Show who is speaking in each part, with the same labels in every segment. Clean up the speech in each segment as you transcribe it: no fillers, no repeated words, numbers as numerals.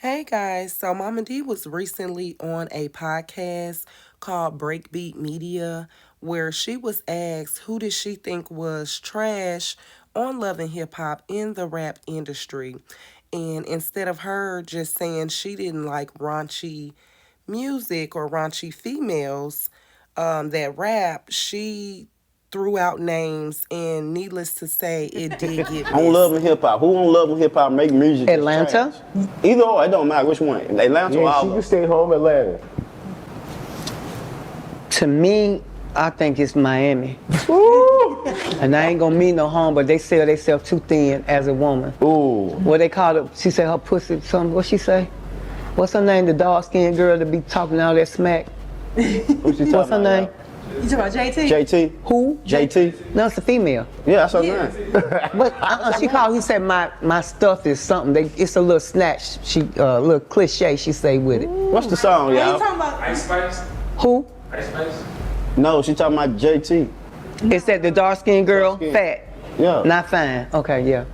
Speaker 1: Hey guys, so Momma Dee was recently on a podcast called Breakbeat Media where she was asked who did she think was trash on Love and Hip Hop in the rap industry. And instead of her just saying she didn't like raunchy music or raunchy females that rap, she threw out names, and needless to say, it did get
Speaker 2: On Love and
Speaker 1: messy.
Speaker 2: Hip Hop. Who on Love and Hip Hop make music that's
Speaker 3: Atlanta?
Speaker 2: trash? Either or, it don't matter which one. Atlanta or
Speaker 4: Yeah, she
Speaker 2: Alba.
Speaker 4: can stay home, Atlanta.
Speaker 3: To me, I think it's Miami.
Speaker 4: Ooh.
Speaker 3: And I ain't gonna mean no harm, but they sell themselves too thin as a woman.
Speaker 4: Ooh.
Speaker 3: What they call it, she said her pussy, what she say? What's her name, the dark-skinned girl that be talking all that smack?
Speaker 2: Who she talking
Speaker 3: What's her
Speaker 2: about?
Speaker 3: name?
Speaker 5: You talking about JT?
Speaker 2: JT?
Speaker 3: Who?
Speaker 2: JT?
Speaker 3: No, it's a female.
Speaker 2: Yeah, that's her name.
Speaker 3: But she called, he said my stuff is something. It's a little snatch, a little cliche she say with it.
Speaker 2: What's the song,
Speaker 5: Are you
Speaker 2: y'all?
Speaker 5: talking about?
Speaker 6: Ice Spice?
Speaker 3: Who?
Speaker 6: Ice Spice?
Speaker 2: No, she talking about JT.
Speaker 3: Is that the dark-skinned girl?
Speaker 2: Dark-skinned.
Speaker 3: Fat?
Speaker 2: Yeah.
Speaker 3: Not fine. Okay, yeah.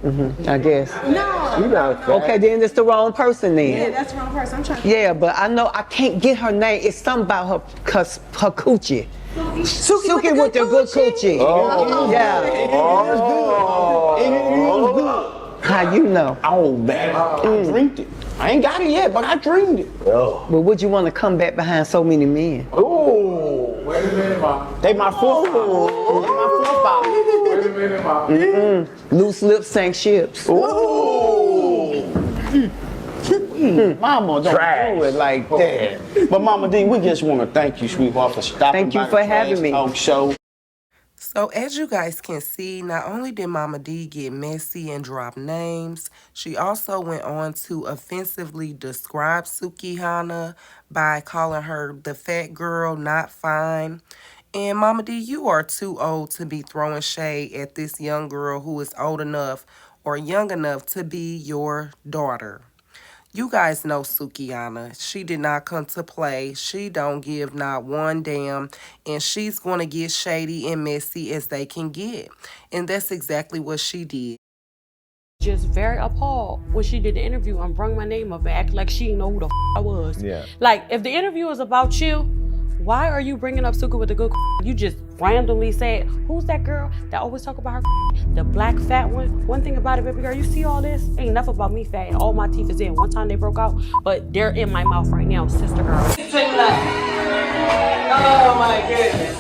Speaker 3: I guess.
Speaker 5: No.
Speaker 4: You not fat.
Speaker 3: Okay, then it's the wrong person then.
Speaker 5: Yeah, that's the wrong person. I'm trying to.
Speaker 3: Yeah, but I know I can't get her name. It's something about her coochie. Suki with the good coochie.
Speaker 4: Oh.
Speaker 3: Yeah.
Speaker 2: Oh.
Speaker 3: How you know?
Speaker 2: Oh, man. I dreamed it. I ain't got it yet, but I dreamed it.
Speaker 4: Oh.
Speaker 3: But would you want to come back behind so many men?
Speaker 4: Ooh.
Speaker 6: Wait a minute, Mom.
Speaker 2: They my forefather. They my forefather.
Speaker 6: Wait a minute, Mom.
Speaker 3: Loose lips sank ships.
Speaker 2: Ooh. Mama, don't do it like that. But Momma Dee, we just want to thank you, sweetheart, for stopping
Speaker 3: Thank you
Speaker 2: by the
Speaker 3: for having
Speaker 2: Trash
Speaker 3: me.
Speaker 2: Talk Show.
Speaker 1: So as you guys can see, not only did Momma Dee get messy and drop names, she also went on to offensively describe Sukihana by calling her the fat girl, not fine. And Momma Dee, you are too old to be throwing shade at this young girl who is old enough or young enough to be your daughter. You guys know Sukihana. She did not come to play. She don't give not one damn. And she's going to get shady and messy as they can get. And that's exactly what she did.
Speaker 7: Just very appalled when she did the interview and brung my name up and act like she didn't know who the I was.
Speaker 4: Yeah.
Speaker 7: Like, if the interview is about you, why are you bringing up Suka with the good? You just randomly said, who's that girl that always talk about her? The black fat one. One thing about it, baby girl, you see all this? Ain't enough about me fat and all my teeth is in. One time they broke out, but they're in my mouth right now, sister girl.
Speaker 5: Oh my goodness.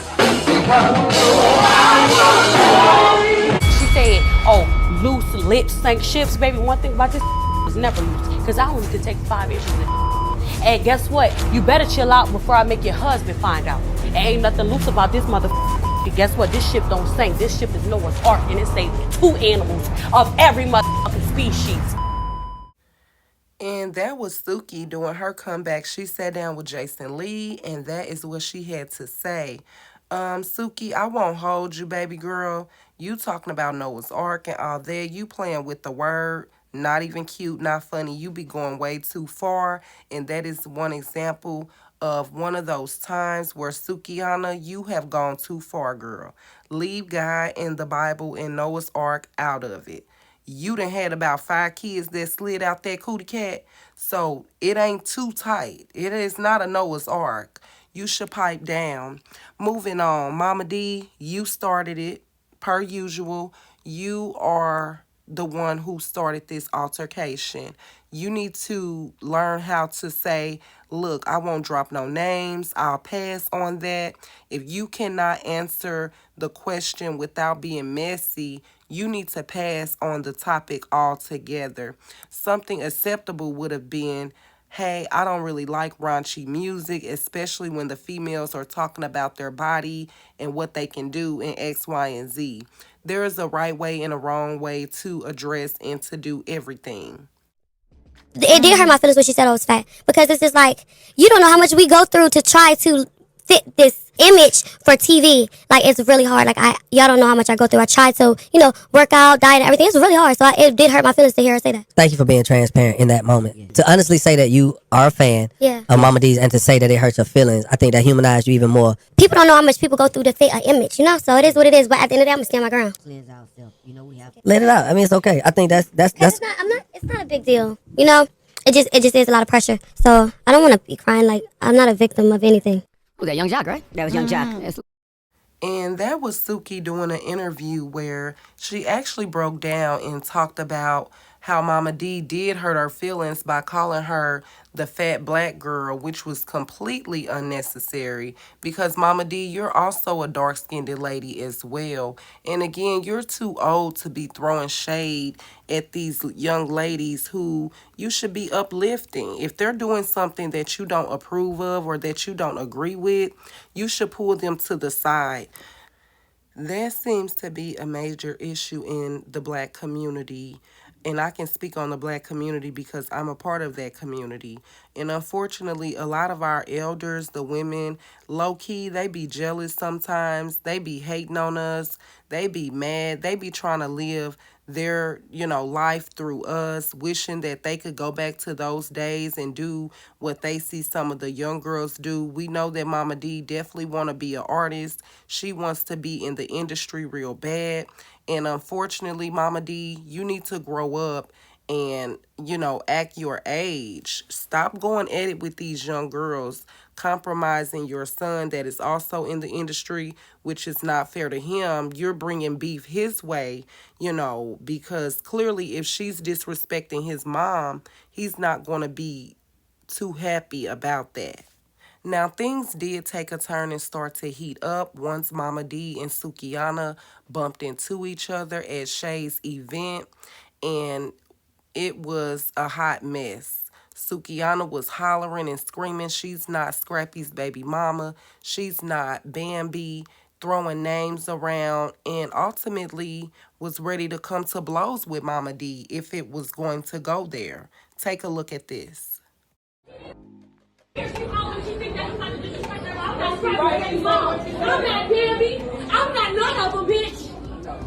Speaker 7: She said, oh, loose lips sank ships, baby. One thing about this was never loose, because I only could take 5 inches in. And guess what? You better chill out before I make your husband find out. Ain't nothing loose about this motherfucker. Guess what? This ship don't sink. This ship is Noah's Ark, and it saved 2 animals of every motherfucking species.
Speaker 1: And that was Suki doing her comeback. She sat down with Jason Lee, and that is what she had to say. Suki, I won't hold you, baby girl. You talking about Noah's Ark and all that. You playing with the word. Not even cute, not funny. You be going way too far. And that is one example of one of those times where Sukihana, you have gone too far, girl. Leave God and the Bible and Noah's Ark out of it. You done had about 5 kids that slid out that cootie cat. So it ain't too tight. It is not a Noah's Ark. You should pipe down. Moving on. Momma Dee, you started it. Per usual, you are the one who started this altercation. You need to learn how to say, look, I won't drop no names. I'll pass on that. If you cannot answer the question without being messy, you need to pass on the topic altogether. Something acceptable would have been, hey, I don't really like raunchy music, especially when the females are talking about their body and what they can do in X, Y, and Z. There is a right way and a wrong way to address and to do everything.
Speaker 8: It did hurt my feelings when she said I was fat, because it's just like, you don't know how much we go through to try to fit this image for TV. Like, it's really hard. Like, y'all don't know how much I go through. I tried to, work out, diet, and everything. It's really hard. So it did hurt my feelings to hear her say that.
Speaker 9: Thank you for being transparent in that moment. Yeah. To honestly say that you are a fan of Momma Dee's and to say that it hurts your feelings, I think that humanized you even more.
Speaker 8: People don't know how much people go through to fit an image, So it is what it is. But at the end of the day, I'm gonna stand my ground.
Speaker 9: Cleanse ourselves. We have to let it out. I mean, it's okay. I think that's
Speaker 8: It's not a big deal. it just is a lot of pressure. So I don't want to be crying. Like, I'm not a victim of anything.
Speaker 9: Oh, that Young Jock, right? That was Young Jock. That's
Speaker 1: And that was Suki doing an interview where she actually broke down and talked about how Momma Dee did hurt her feelings by calling her the fat black girl, which was completely unnecessary because Momma Dee, you're also a dark-skinned lady as well. And again, you're too old to be throwing shade at these young ladies who you should be uplifting. If they're doing something that you don't approve of or that you don't agree with, you should pull them to the side. That seems to be a major issue in the black community. And I can speak on the black community because I'm a part of that community. And unfortunately, a lot of our elders, the women, low key, they be jealous sometimes. They be hating on us. They be mad. They be trying to live their, life through us, wishing that they could go back to those days and do what they see some of the young girls do. We know that Momma Dee definitely want to be an artist. She wants to be in the industry real bad. And unfortunately, Momma Dee, you need to grow up and, act your age. Stop going at it with these young girls, compromising your son that is also in the industry, which is not fair to him. You're bringing beef his way, because clearly if she's disrespecting his mom, he's not going to be too happy about that. Now, things did take a turn and start to heat up once Momma Dee and Sukihana bumped into each other at Shay's event, and it was a hot mess. Sukihana was hollering and screaming she's not Scrappy's baby mama, she's not Bambi, throwing names around, and ultimately was ready to come to blows with Momma Dee if it was going to go there. Take a look at this.
Speaker 10: I'm not Bambi. I'm not none of them, bitch.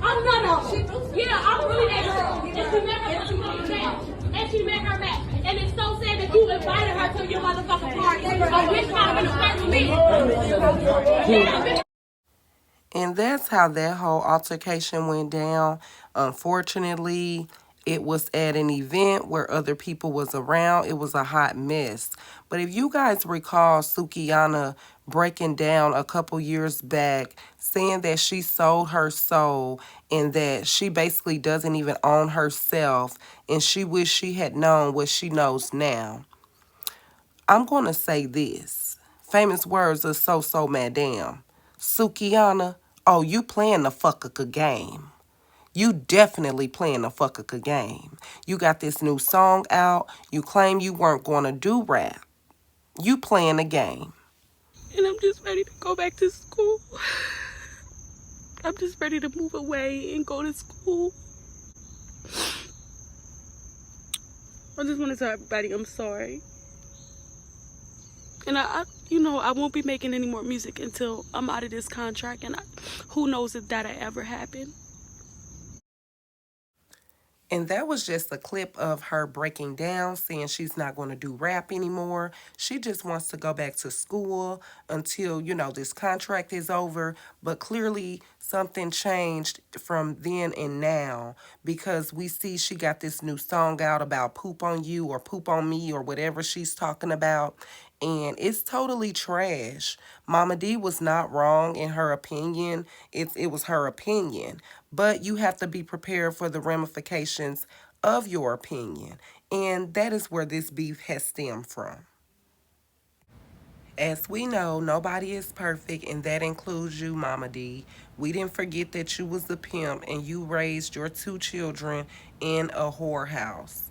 Speaker 10: I'm none of them. Yeah, I'm really that girl. And she met her motherfucking match. And she met her match. And it's so sad that you invited her to your motherfucking party. A bitch not gonna start with me. Yeah,
Speaker 1: And that's how that whole altercation went down. Unfortunately, it was at an event where other people was around. It was a hot mess. But if you guys recall Sukihana breaking down a couple years back, saying that she sold her soul and that she basically doesn't even own herself and she wished she had known what she knows now. I'm going to say this. Famous words of So Madame. Sukihana, oh, you playing the fucka game. You definitely playing the fucka game. You got this new song out. You claim you weren't going to do rap. You playing the game.
Speaker 10: and I'm just ready to go back to school. I'm just ready to move away and go to school. I just want to tell everybody I'm sorry. And I won't be making any more music until I'm out of this contract. And who knows if that'll ever happen.
Speaker 1: And that was just a clip of her breaking down, saying she's not going to do rap anymore. She just wants to go back to school until, this contract is over. But clearly something changed from then and now because we see she got this new song out about poop on you or poop on me or whatever she's talking about. And it's totally trash. Momma Dee was not wrong in her opinion. It was her opinion. But you have to be prepared for the ramifications of your opinion. And that is where this beef has stemmed from. As we know, nobody is perfect, and that includes you, Momma Dee. We didn't forget that you was the pimp and you raised your 2 children in a whorehouse.